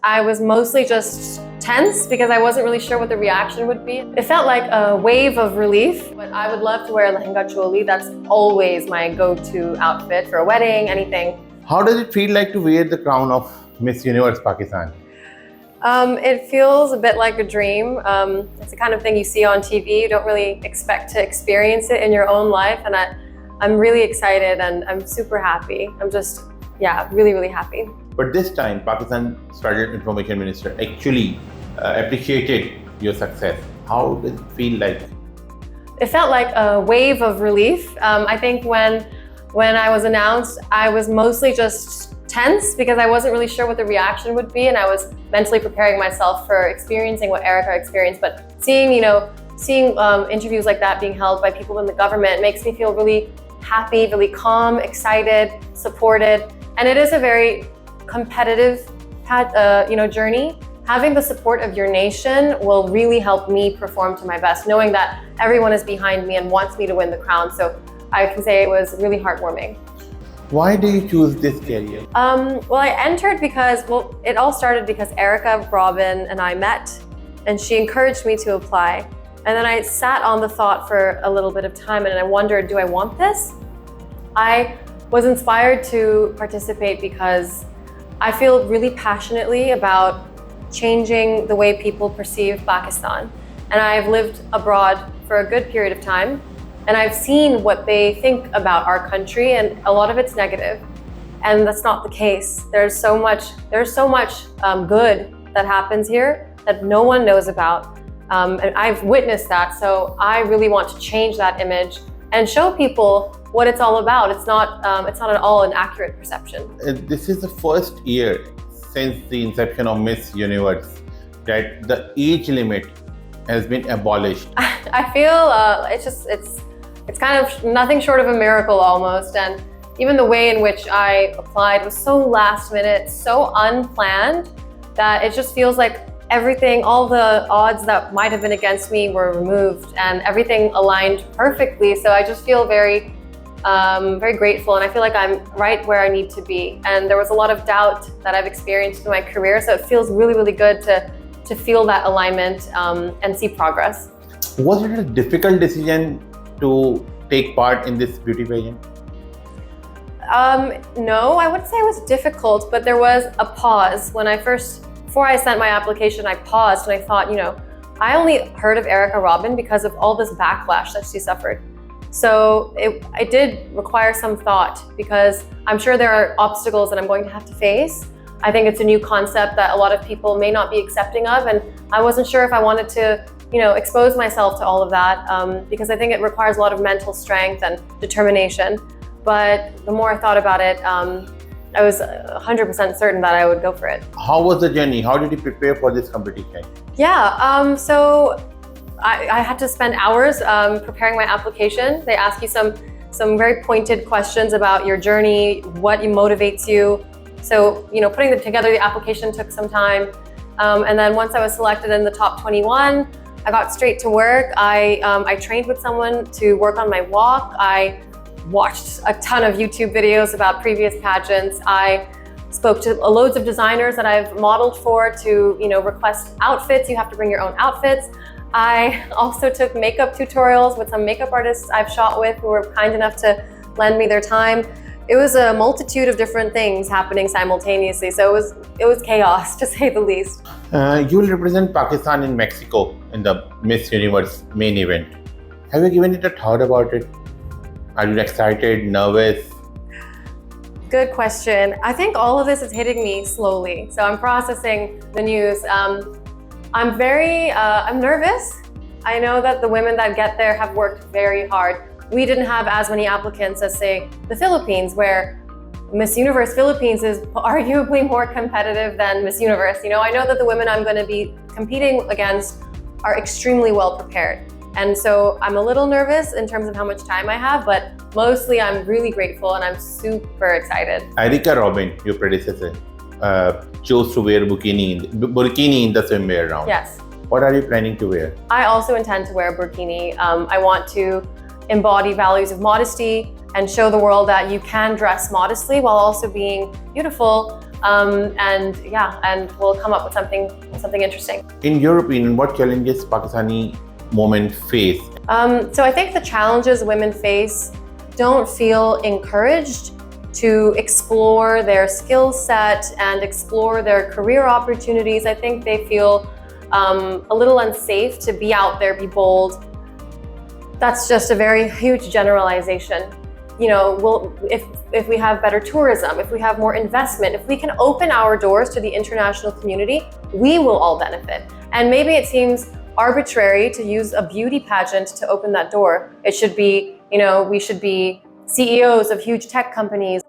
I was mostly just tense because I wasn't really sure what the reaction would be. It felt like a wave of relief, but I would love to wear a lehenga choli. That's always my go-to outfit for a wedding, anything. How does it feel like to wear the crown of Miss Universe Pakistan? It feels a bit like a dream. It's the kind of thing you see on TV. You don't really expect to experience it in your own life. And I'm really excited and I'm super happy. I'm just, really, really happy. But this time, Pakistan Strategic Information Minister actually appreciated your success. How does it feel like? It felt like a wave of relief. I think when I was announced, I was mostly just tense because I wasn't really sure what the reaction would be, and I was mentally preparing myself for experiencing what Erica experienced. But seeing interviews like that being held by people in the government makes me feel really happy, really calm, excited, supported. And it is a very competitive journey. Having the support of your nation will really help me perform to my best, knowing that everyone is behind me and wants me to win the crown. So I can say it was really heartwarming. Why do you choose this career? I entered because, it all started because Erica, Robin, and I met, and she encouraged me to apply. And then I sat on the thought for a little bit of time, and I wondered, do I want this? I was inspired to participate because I feel really passionately about changing the way people perceive Pakistan. And I've lived abroad for a good period of time. And I've seen what they think about our country, and a lot of it's negative. And that's not the case. There's so much good that happens here that no one knows about. And I've witnessed that. So I really want to change that image and show people what it's all about. It's not at all an accurate perception. This is the first year since the inception of Miss Universe that the age limit has been abolished. I feel it's kind of nothing short of a miracle almost. And even the way in which I applied was so last minute, so unplanned, that it just feels like everything, all the odds that might have been against me were removed and everything aligned perfectly. So I just feel very grateful, and I feel like I'm right where I need to be. And there was a lot of doubt that I've experienced in my career, so it feels really, really good to feel that alignment and see progress. Was it a difficult decision to take part in this beauty pageant? No, I wouldn't say it was difficult, but there was a pause. Before I sent my application, I paused and I thought, I only heard of Erica Robin because of all this backlash that she suffered. So it did require some thought, because I'm sure there are obstacles that I'm going to have to face. I think it's a new concept that a lot of people may not be accepting of, and I wasn't sure if I wanted to expose myself to all of that, because I think it requires a lot of mental strength and determination. But the more I thought about it, I was 100% certain that I would go for it. How was the journey? How did you prepare for this competition? Yeah, so I had to spend hours preparing my application. They ask you some very pointed questions about your journey, what motivates you. So, putting together the application took some time. And then once I was selected in the top 21, I got straight to work. I trained with someone to work on my walk. I watched a ton of YouTube videos about previous pageants. I spoke to loads of designers that I've modeled for to, request outfits. You have to bring your own outfits. I also took makeup tutorials with some makeup artists I've shot with who were kind enough to lend me their time. It was a multitude of different things happening simultaneously, so it was chaos, to say the least. You will represent Pakistan in Mexico in the Miss Universe main event. Have you given it a thought about it? Are you excited, nervous? Good question. I think all of this is hitting me slowly, so I'm processing the news. I'm nervous. I know that the women that get there have worked very hard. We didn't have as many applicants as, say, the Philippines, where Miss Universe Philippines is arguably more competitive than Miss Universe. I know that the women I'm going to be competing against are extremely well prepared. And so I'm a little nervous in terms of how much time I have, but mostly I'm really grateful and I'm super excited. Erica Robin, your predecessor, chose to wear burkini in the swimwear round. Yes. What are you planning to wear? I also intend to wear a burkini. I want to embody values of modesty and show the world that you can dress modestly while also being beautiful. and we'll come up with something interesting. In your opinion, what challenges Pakistani women face? So I think the challenges women face don't feel encouraged to explore their skill set and explore their career opportunities. I think they feel a little unsafe to be out there, be bold. That's just a very huge generalization. You know, if we have better tourism, if we have more investment, if we can open our doors to the international community, we will all benefit. And maybe it seems arbitrary to use a beauty pageant to open that door. It should be, you know, we should be CEOs of huge tech companies.